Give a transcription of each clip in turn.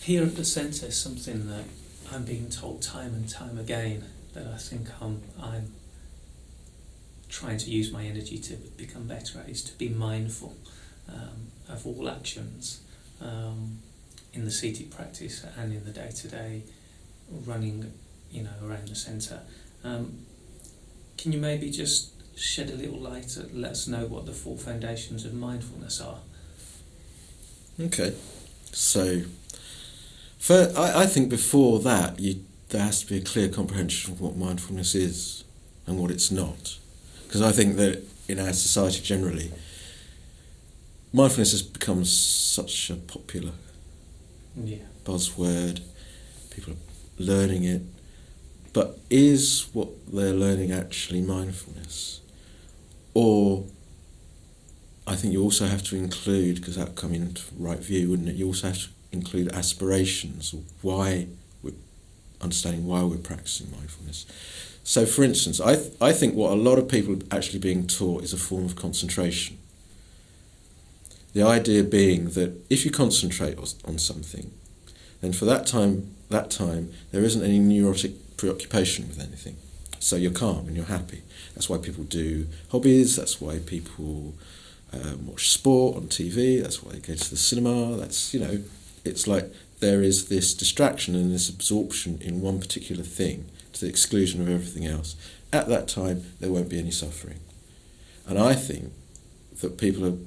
Here at the centre, something that I'm being told time and time again that I think I'm trying to use my energy to become better at is to be mindful of all actions in the seated practice and in the day-to-day running, around the centre. Can you maybe just shed a little light and let us know what the four foundations of mindfulness are? Okay, so I think before that there has to be a clear comprehension of what mindfulness is and what it's not. Because I think that in our society generally, mindfulness has become such a popular buzzword. People are learning it. But is what they're learning actually mindfulness? Or I think you also have to include, because that would come into right view, wouldn't it? You also have to include aspirations, or understanding why we're practicing mindfulness. So, for instance, I think what a lot of people are actually being taught is a form of concentration. The idea being that if you concentrate on something, then for that time, there isn't any neurotic preoccupation with anything. So you're calm and you're happy. That's why people do hobbies, that's why people watch sport on TV, that's why they go to the cinema. That's, it's like there is this distraction and this absorption in one particular thing to the exclusion of everything else. At that time, there won't be any suffering. And I think that people are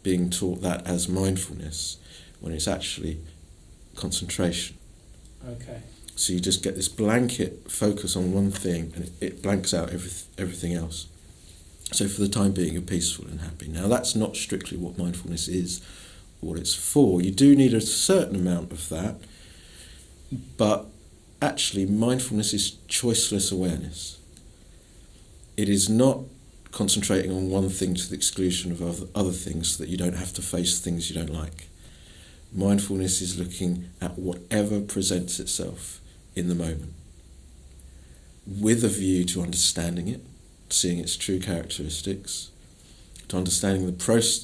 being taught that as mindfulness when it's actually concentration. Okay. So you just get this blanket focus on one thing and it blanks out everything else. So for the time being, you're peaceful and happy. Now, that's not strictly what mindfulness is or what it's for. You do need a certain amount of that, but actually mindfulness is choiceless awareness. It is not concentrating on one thing to the exclusion of other things so that you don't have to face things you don't like. Mindfulness is looking at whatever presents itself in the moment, with a view to understanding it, seeing its true characteristics, to understanding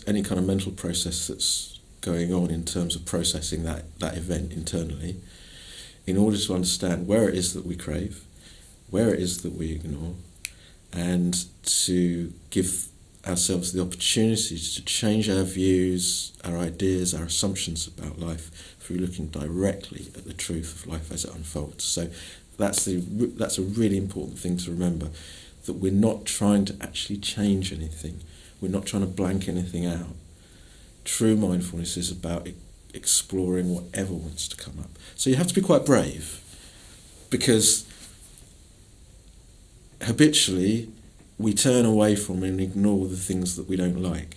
any kind of mental process that's going on in terms of processing that event internally, in order to understand where it is that we crave, where it is that we ignore, and to give ourselves the opportunity to change our views, our ideas, our assumptions about life through looking directly at the truth of life as it unfolds. So that's a really important thing to remember, that we're not trying to actually change anything. We're not trying to blank anything out. True mindfulness is about exploring whatever wants to come up. So you have to be quite brave, because habitually we turn away from and ignore the things that we don't like.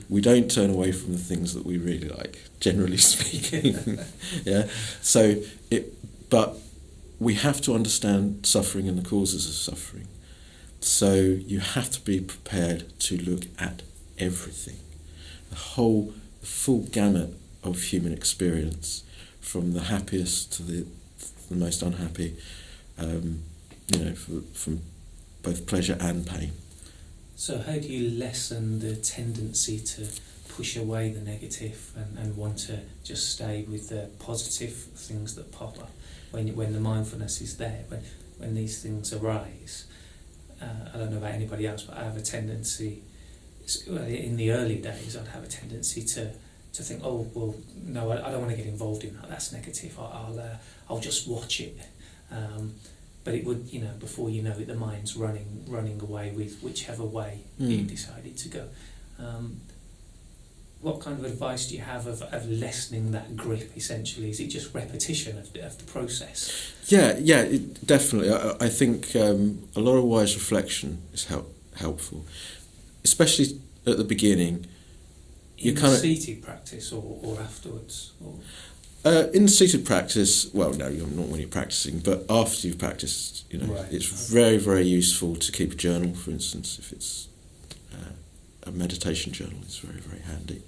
We don't turn away from the things that we really like, generally speaking. Yeah. But we have to understand suffering and the causes of suffering. So you have to be prepared to look at everything, the full gamut of human experience, from the happiest to the most unhappy, from both pleasure and pain. So how do you lessen the tendency to push away the negative and want to just stay with the positive things that pop up when the mindfulness is there, when these things arise? I don't know about anybody else, but I have a tendency, in the early days, I'd have a tendency to think, oh, well, no, I don't want to get involved in that, that's negative, I'll just watch it. But it would, before you know it, the mind's running away with whichever way you decided to go. What kind of advice do you have of lessening that grip, essentially? Is it just repetition of the process? Yeah, definitely. I think a lot of wise reflection is helpful, especially at the beginning. In seated practice or afterwards? Or? In seated practice, well, no, not when you're practicing, but after you've practiced, right. It's very, very useful to keep a journal, for instance. If it's a meditation journal, it's very, very handy.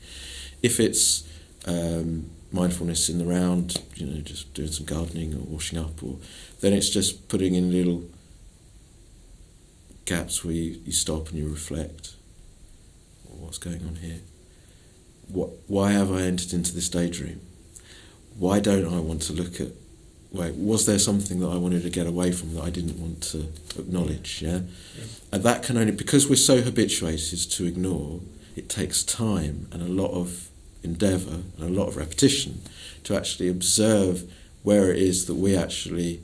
If it's mindfulness in the round, just doing some gardening or washing up, then it's just putting in little gaps where you stop and you reflect. What's going on here? Why have I entered into this daydream? why don't I want to look at, wait, was there something that I wanted to get away from that I didn't want to acknowledge, yeah? And that can only, because we're so habituated to ignore, it takes time and a lot of endeavour and a lot of repetition to actually observe where it is that we actually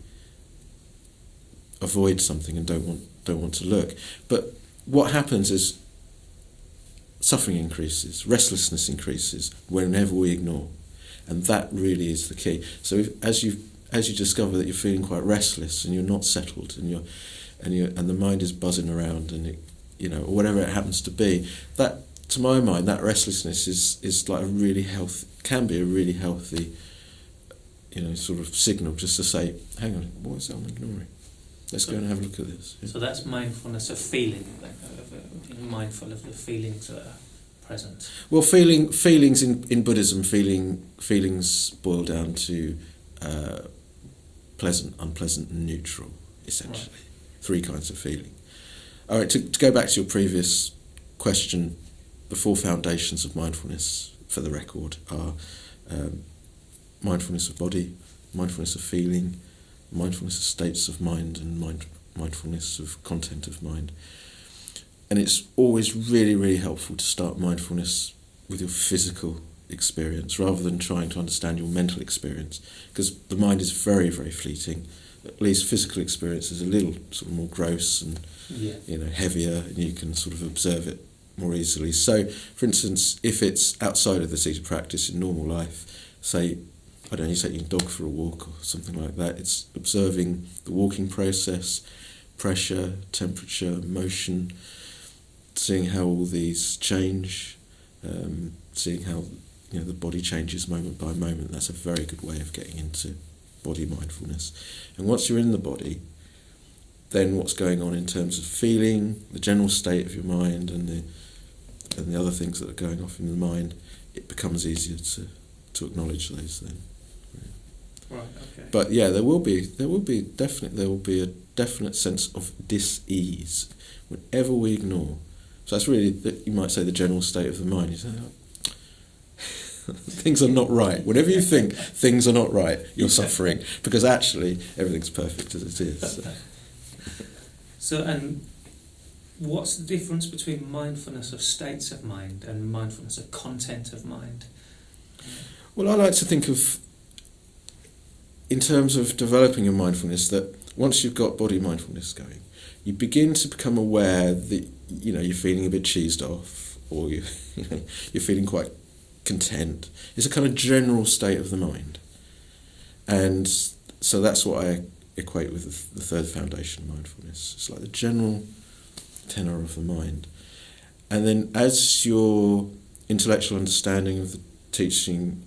avoid something and don't want to look. But what happens is suffering increases, restlessness increases whenever we ignore, and that really is the key. So as you discover that you're feeling quite restless and you're not settled and the mind is buzzing around and or whatever it happens to be, that, to my mind, that restlessness is like can be a really healthy sort of signal, just to say, hang on, what is that I'm ignoring? Let's go and have a look at this. Yeah. So that's mindfulness of feeling, then, being mindful of the feelings that are present. Well, feelings in Buddhism, feelings boil down to pleasant, unpleasant, and neutral, essentially. Right. 3 kinds of feeling. All right, to go back to your previous question, the 4 foundations of mindfulness, for the record, are mindfulness of body, mindfulness of feeling, mindfulness of states of mind, and mindfulness of content of mind. And it's always really, really helpful to start mindfulness with your physical experience rather than trying to understand your mental experience, because the mind is very, very fleeting. At least physical experience is a little sort of more gross and heavier, and you can sort of observe it more easily. So, for instance, if it's outside of the seated practice in normal life, say, I don't know, you're taking a dog for a walk or something like that, it's observing the walking process, pressure, temperature, motion, seeing how all these change, seeing how the body changes moment by moment. That's a very good way of getting into body mindfulness. And once you're in the body, then what's going on in terms of feeling, the general state of your mind, and the other things that are going off in the mind, it becomes easier to acknowledge those then. Right. Okay. But yeah, there will be a definite sense of dis-ease whenever we ignore. So that's really, you might say, the general state of the mind. You say, things are not right. Whenever you think things are not right, you're suffering, because actually everything's perfect as it is. So, and what's the difference between mindfulness of states of mind and mindfulness of content of mind? Well, I like to think of, in terms of developing your mindfulness, that once you've got body mindfulness going, you begin to become aware that you're feeling a bit cheesed off, or you're feeling quite content. It's a kind of general state of the mind, and so that's what I equate with the 3rd foundation of mindfulness. It's like the general tenor of the mind, and then as your intellectual understanding of the teaching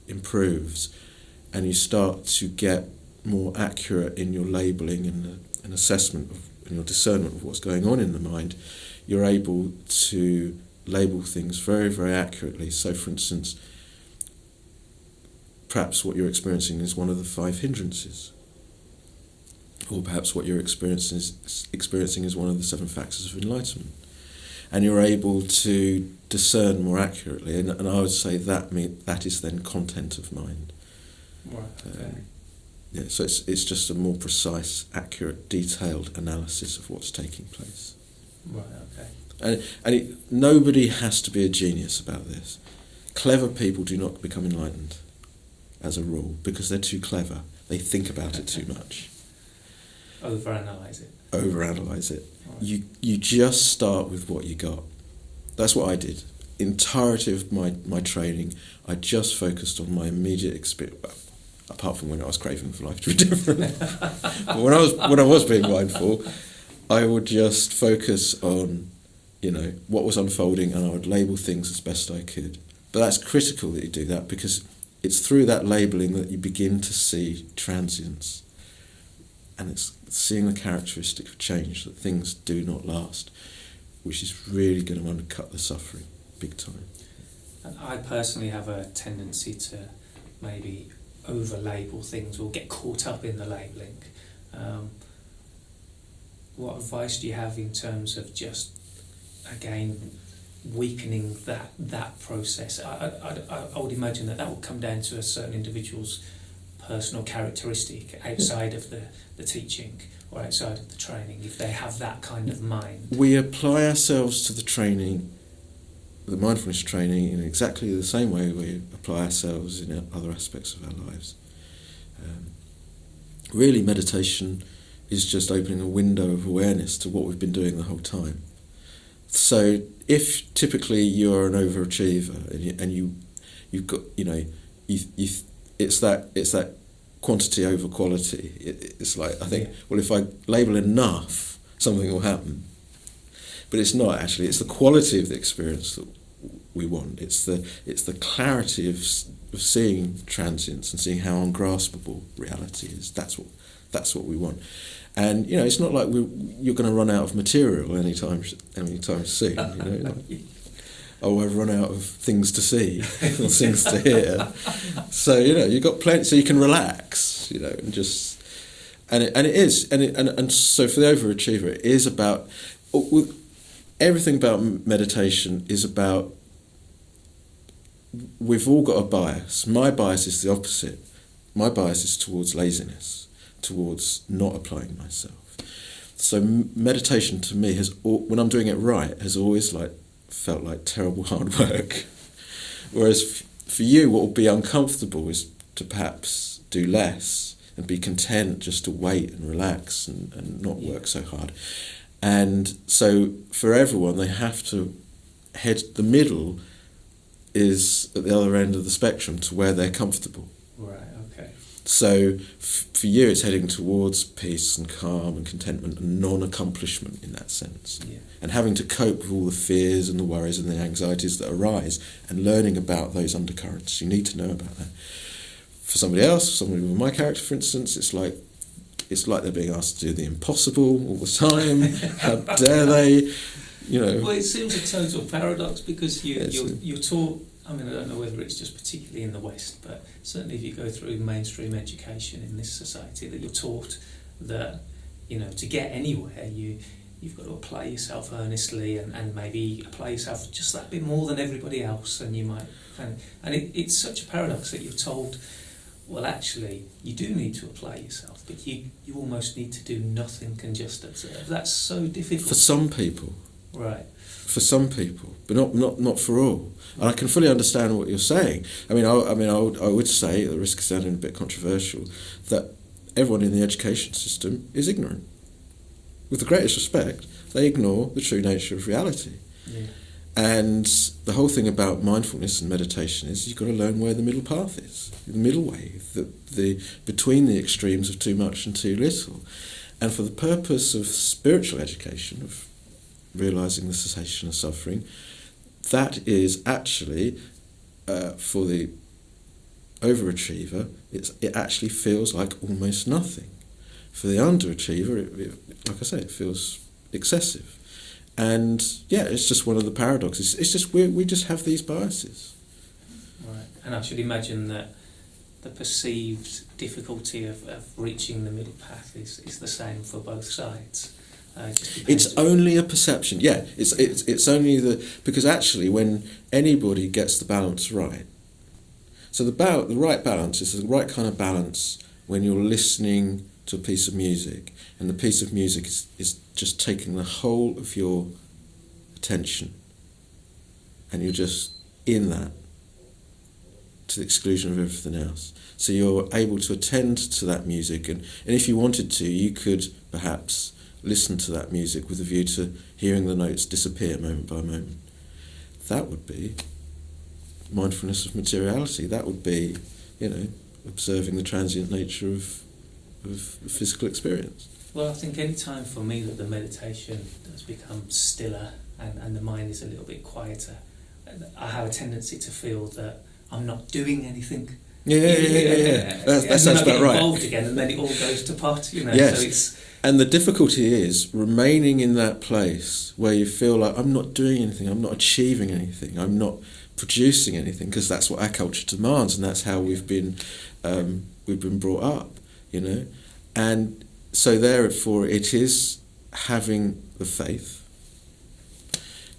improves, and you start to get more accurate in your labelling and assessment and your discernment of what's going on in the mind, you're able to label things very, very accurately. So, for instance, perhaps what you're experiencing is one of the 5 hindrances, or perhaps what you're experiencing is one of the 7 factors of enlightenment, and you're able to discern more accurately. And I would say that is then content of mind. Right. Okay. So it's just a more precise, accurate, detailed analysis of what's taking place. Right. Okay. And nobody has to be a genius about this. Clever people do not become enlightened, as a rule, because they're too clever. They think about it too much. Overanalyze it. Right. You just start with what you got. That's what I did. Entirety of my training, I just focused on my immediate experience. Apart from when I was craving for life to be different. But when I was being mindful, I would just focus on, what was unfolding, and I would label things as best I could. But that's critical that you do that, because it's through that labelling that you begin to see transience. And it's seeing the characteristic of change, that things do not last, which is really going to undercut the suffering big time. And I personally have a tendency to maybe over-label things or get caught up in the labelling. What advice do you have in terms of just, again, weakening that process. I would imagine that would come down to a certain individual's personal characteristic outside of the teaching or outside of the training, if they have that kind of mind. We apply ourselves to the training, the mindfulness training, in exactly the same way we apply ourselves in other aspects of our lives. Really, meditation is just opening a window of awareness to what we've been doing the whole time. So if typically you're an overachiever and you've got, it's that quantity over quality. It's like, I think, well, if I label enough, something will happen. But it's not actually. It's the quality of the experience that we want. It's the clarity of seeing transience and seeing how ungraspable reality is. That's what we want. And it's not like you're going to run out of material anytime soon. I've run out of things to see or things to hear. So you've got plenty, so you can relax. And just and so for the overachiever, it is about everything about meditation is about. We've all got a bias. My bias is the opposite. My bias is towards laziness, towards not applying myself. So meditation to me when I'm doing it right, has always felt like terrible hard work. Whereas for you, what will be uncomfortable is to perhaps do less and be content just to wait and relax and not work so hard. And so for everyone, they have to head the middle is at the other end of the spectrum to where they're comfortable. Right, okay. So for you, it's heading towards peace and calm and contentment and non-accomplishment in that sense. Yeah. And having to cope with all the fears and the worries and the anxieties that arise and learning about those undercurrents. You need to know about that. For somebody else, somebody with my character, for instance, it's like they're being asked to do the impossible all the time. How dare they? Well, it seems a total paradox because you're taught. I mean, I don't know whether it's just particularly in the West, but certainly if you go through mainstream education in this society, that you're taught that to get anywhere, you've got to apply yourself earnestly and maybe apply yourself just that bit more than everybody else, and you might. And it's such a paradox that you're told. Well, actually, you do need to apply yourself, but you almost need to do nothing and just observe. That's so difficult. For some people. Right. For some people, but not for all. And I can fully understand what you're saying. I would say, at the risk of sounding a bit controversial, that everyone in the education system is ignorant. With the greatest respect, they ignore the true nature of reality. Yeah. And the whole thing about mindfulness and meditation is you've got to learn where the middle path is, the middle way, the between the extremes of too much and too little. And for the purpose of spiritual education, of realising the cessation of suffering, that is actually, for the overachiever, it actually feels like almost nothing. For the underachiever, it, like I say, it feels excessive. And it's just one of the paradoxes. It's just we just have these biases. Right, and I should imagine that the perceived difficulty of reaching the middle path is the same for both sides. It's only a perception. Yeah, it's only because actually when anybody gets the balance right, so the right balance is the right kind of balance when you're listening to a piece of music, and the piece of music is just taking the whole of your attention, and you're just in that to the exclusion of everything else. So you're able to attend to that music, and if you wanted to, you could perhaps listen to that music with a view to hearing the notes disappear moment by moment. That would be mindfulness of materiality. That would be, observing the transient nature of physical experience. Well, I think any time for me that the meditation does become stiller and the mind is a little bit quieter, I have a tendency to feel that I'm not doing anything. Yeah. That sounds about right. Involved again, and then it all goes to pot. Yes. So it's. And the difficulty is remaining in that place where you feel like I'm not doing anything, I'm not achieving anything, I'm not producing anything, because that's what our culture demands, and that's how we've been brought up, And so therefore it is having the faith,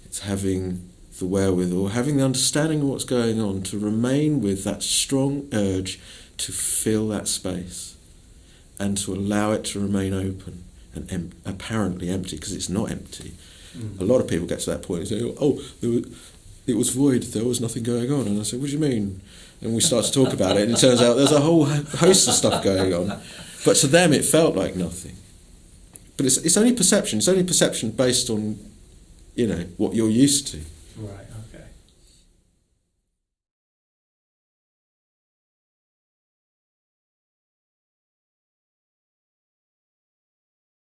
it's having the wherewithal, having the understanding of what's going on, to remain with that strong urge to fill that space and to allow it to remain open and apparently empty, because it's not empty. A lot of people get to that point and say, oh, it was void, there was nothing going on. And I say, what do you mean? And we start to talk about it, and it turns out there's a whole host of stuff going on. But to them it felt like nothing. But it's only perception. It's only perception based on, what you're used to. Right, okay.